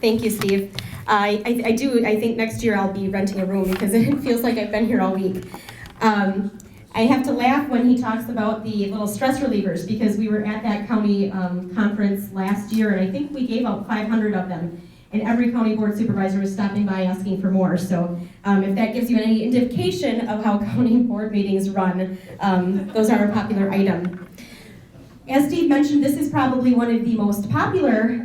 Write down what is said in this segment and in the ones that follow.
Thank you, Steve. I think next year I'll be renting a room because it feels like I've been here all week. I have to laugh when he talks about the little stress relievers because we were at that county conference last year and I think we gave out 500 of them. And every county board supervisor was stopping by asking for more. So if that gives you any indication of how county board meetings run, those are a popular item. As Steve mentioned, this is probably one of the most popular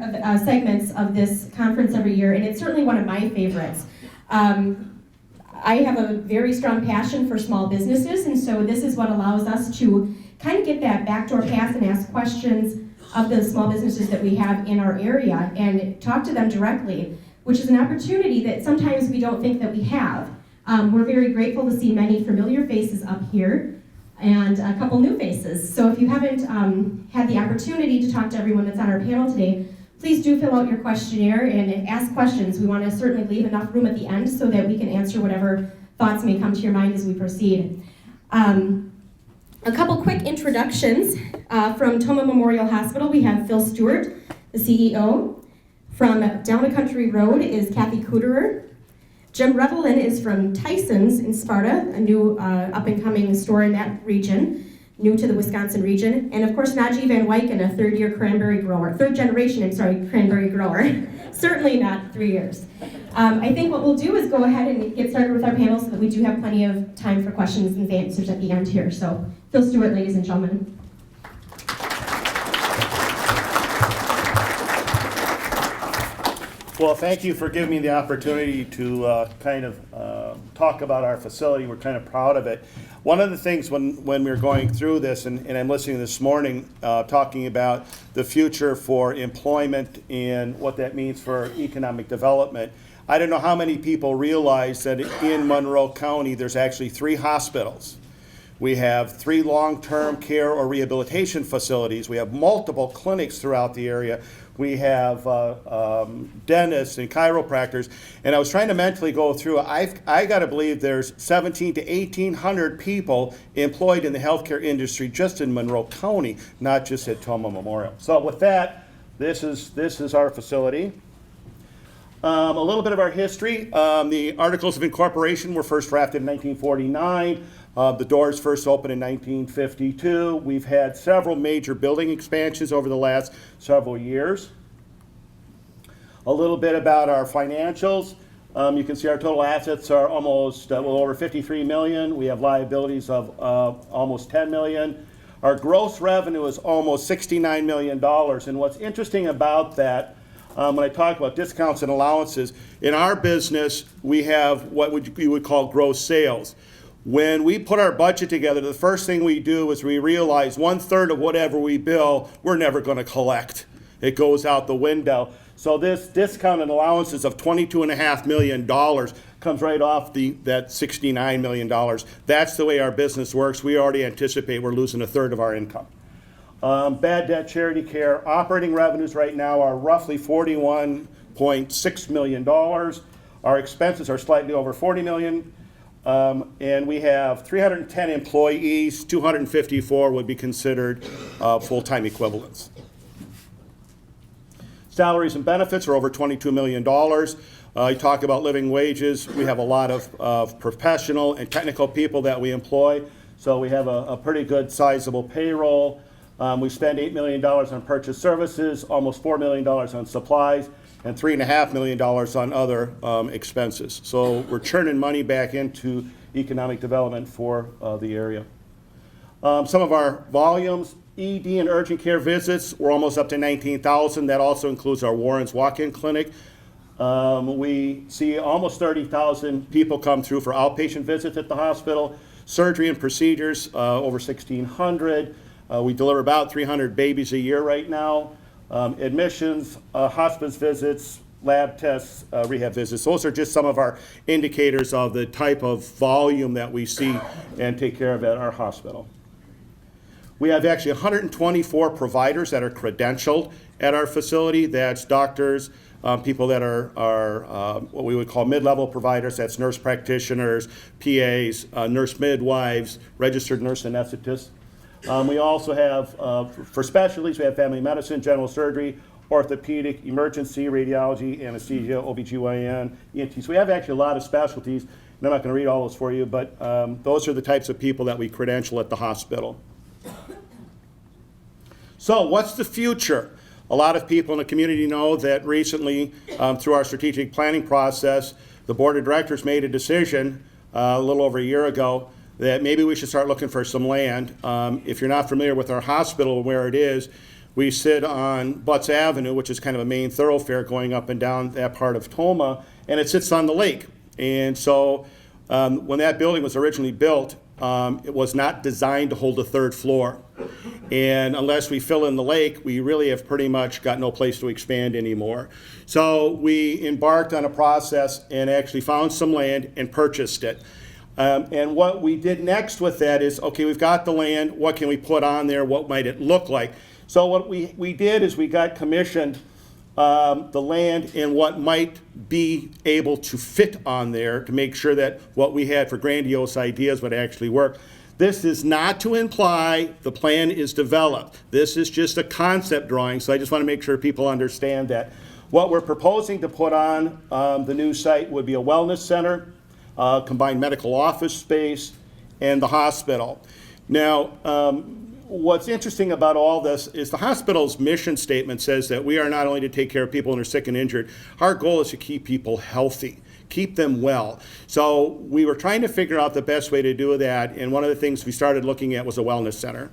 segments of this conference every year, and it's certainly one of my favorites. I have a very strong passion for small businesses, and so this is what allows us to kind of get that backdoor pass and ask questions of the small businesses that we have in our area and talk to them directly, which is an opportunity that sometimes we don't think that we have. We're very grateful to see many familiar faces up here and a couple new faces. So if you haven't had the opportunity to talk to everyone that's on our panel today, please do fill out your questionnaire and ask questions. We want to certainly leave enough room at the end so that we can answer whatever thoughts may come to your mind as we proceed. A couple quick introductions. From Tomah Memorial Hospital, we have PhilipStewart, the CEO. From Down a Country Road is Kathy Cooterer. Jim Revelin is from Tyson's in Sparta, a new up-and-coming store in that region, new to the Wisconsin region. And of course, Najee Van Wyken, a third-generation cranberry grower. Certainly not 3 years. I think what we'll do is go ahead and get started with our panel so that we do have plenty of time for questions and answers at the end here. So, PhilipStewart, ladies and gentlemen. Well, thank you for giving me the opportunity to talk about our facility. We're kind of proud of it. One of the things when we were going through this, and I'm listening this morning, talking about the future for employment and what that means for economic development, I don't know how many people realize that in Monroe County there's actually 3 hospitals. We have 3 long-term care or rehabilitation facilities. We have multiple clinics throughout the area. We have dentists and chiropractors. And I was trying to mentally go through, I got to believe there's 1,700 to 1,800 people employed in the healthcare industry just in Monroe County, not just at Tomah Memorial. So with that, this is our facility. A little bit of our history. The Articles of Incorporation were first drafted in 1949. The doors first opened in 1952. We've had several major building expansions over the last several years. A little bit about our financials. You can see our total assets are almost a little over $53 million. We have liabilities of almost $10 million. Our gross revenue is almost $69 million. And what's interesting about that, when I talk about discounts and allowances, in our business, we have what you would call gross sales. When we put our budget together, the first thing we do is we realize 1/3 of whatever we bill, we're never going to collect. It goes out the window. So this discount and allowances of $22.5 million comes right off that $69 million. That's the way our business works. We already anticipate we're losing 1/3 of our income. Bad debt, charity care, operating revenues right now are roughly $41.6 million. Our expenses are slightly over $40 million. And we have 310 employees, 254 would be considered full-time equivalents. Salaries and benefits are over $22 million. You talk about living wages. We have a lot of professional and technical people that we employ. So we have a pretty good sizable payroll. We spend $8 million on purchase services, almost $4 million on supplies, and $3.5 million on other expenses. So we're churning money back into economic development for the area. Some of our volumes, ED and urgent care visits, we're almost up to 19,000. That also includes our Warren's walk-in clinic. We see almost 30,000 people come through for outpatient visits at the hospital. Surgery and procedures, over 1,600. We deliver about 300 babies a year right now. Admissions, hospice visits, lab tests, rehab visits. Those are just some of our indicators of the type of volume that we see and take care of at our hospital. We have actually 124 providers that are credentialed at our facility. That's doctors, people that are what we would call mid-level providers. That's nurse practitioners, PAs, nurse midwives, registered nurse anesthetists. We also have, for specialties, we have family medicine, general surgery, orthopedic, emergency, radiology, anesthesia, OBGYN, ENT. So we have actually a lot of specialties, and I'm not going to read all those for you, but those are the types of people that we credential at the hospital. So what's the future? A lot of people in the community know that recently, through our strategic planning process, the board of directors made a decision a little over a year ago that maybe we should start looking for some land. If you're not familiar with our hospital and where it is, we sit on Butts Avenue, which is kind of a main thoroughfare going up and down that part of Tomah, and it sits on the lake. And so when that building was originally built, it was not designed to hold a third floor. And unless we fill in the lake, we really have pretty much got no place to expand anymore. So we embarked on a process and actually found some land and purchased it. And what we did next with that is, okay, we've got the land, what can we put on there, what might it look like? So what we did is we got commissioned the land and what might be able to fit on there to make sure that what we had for grandiose ideas would actually work. This is not to imply the plan is developed. This is just a concept drawing, so I just want to make sure people understand that. What we're proposing to put on the new site would be a wellness center, combined medical office space, and the hospital. Now, what's interesting about all this is the hospital's mission statement says that we are not only to take care of people when they're sick and injured, our goal is to keep people healthy, keep them well. So we were trying to figure out the best way to do that, and one of the things we started looking at was a wellness center,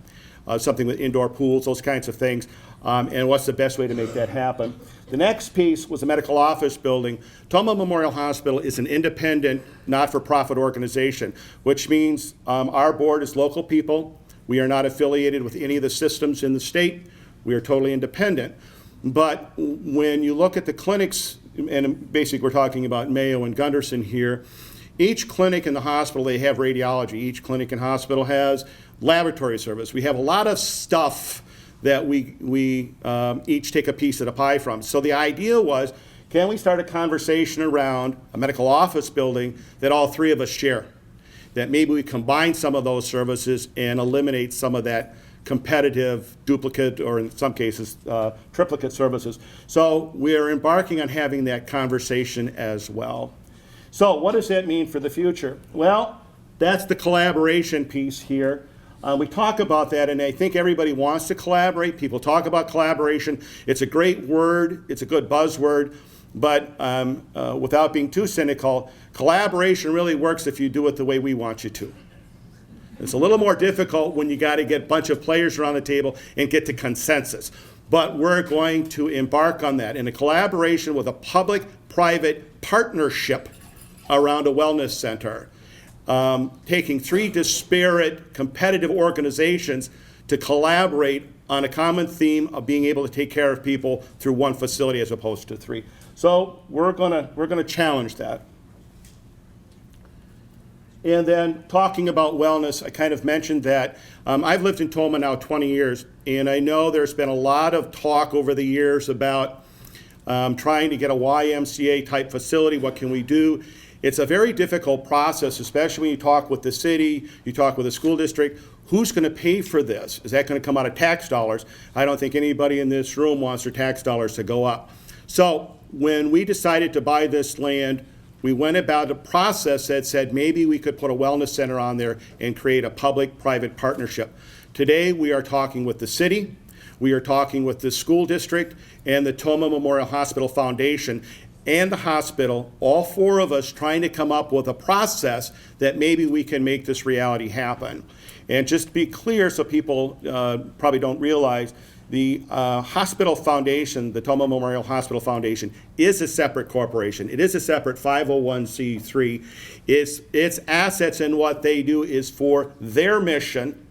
something with indoor pools, those kinds of things, and what's the best way to make that happen. The next piece was a medical office building. Tomah Memorial Hospital is an independent, not-for-profit organization, which means our board is local people. We are not affiliated with any of the systems in the state. We are totally independent. But when you look at the clinics, and basically we're talking about Mayo and Gunderson here, each clinic in the hospital, they have radiology. Each clinic and hospital has laboratory service. We have a lot of stuff that we each take a piece of the pie from. So the idea was, can we start a conversation around a medical office building that all three of us share? That maybe we combine some of those services and eliminate some of that competitive duplicate, or in some cases, triplicate services. So we are embarking on having that conversation as well. So what does that mean for the future? Well, that's the collaboration piece here. We talk about that, and I think everybody wants to collaborate. People talk about collaboration. It's a great word. It's a good buzzword. But without being too cynical, collaboration really works if you do it the way we want you to. It's a little more difficult when you got to get a bunch of players around the table and get to consensus. But we're going to embark on that in a collaboration with a public-private partnership around a wellness center, taking three disparate competitive organizations to collaborate on a common theme of being able to take care of people through one facility as opposed to three. So we're gonna challenge that. And then talking about wellness, I kind of mentioned that I've lived in Tomah now 20 years, and I know there's been a lot of talk over the years about trying to get a YMCA type facility. What can we do? It's a very difficult process, especially when you talk with the city, you talk with the school district. Who's going to pay for this? Is that going to come out of tax dollars? I don't think anybody in this room wants their tax dollars to go up. So when we decided to buy this land, we went about a process that said maybe we could put a wellness center on there and create a public-private partnership. Today we are talking with the city, we are talking with the school district, and the Tomah Memorial Hospital Foundation, and the hospital, all four of us trying to come up with a process that maybe we can make this reality happen. And just to be clear, so people probably don't realize, the hospital foundation, the Tomah Memorial Hospital Foundation, is a separate corporation. It is a separate 501c3. Its assets and what they do is for their mission,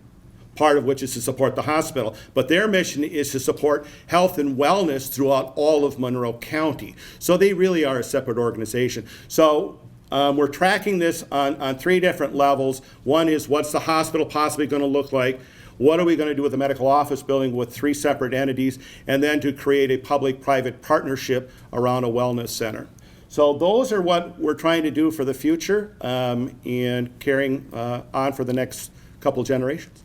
part of which is to support the hospital. But their mission is to support health and wellness throughout all of Monroe County. So they really are a separate organization. So we're tracking this on three different levels. One is, what's the hospital possibly going to look like? What are we going to do with the medical office building with three separate entities? And then to create a public-private partnership around a wellness center. So those are what we're trying to do for the future and carrying on for the next couple generations.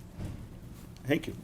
Thank you.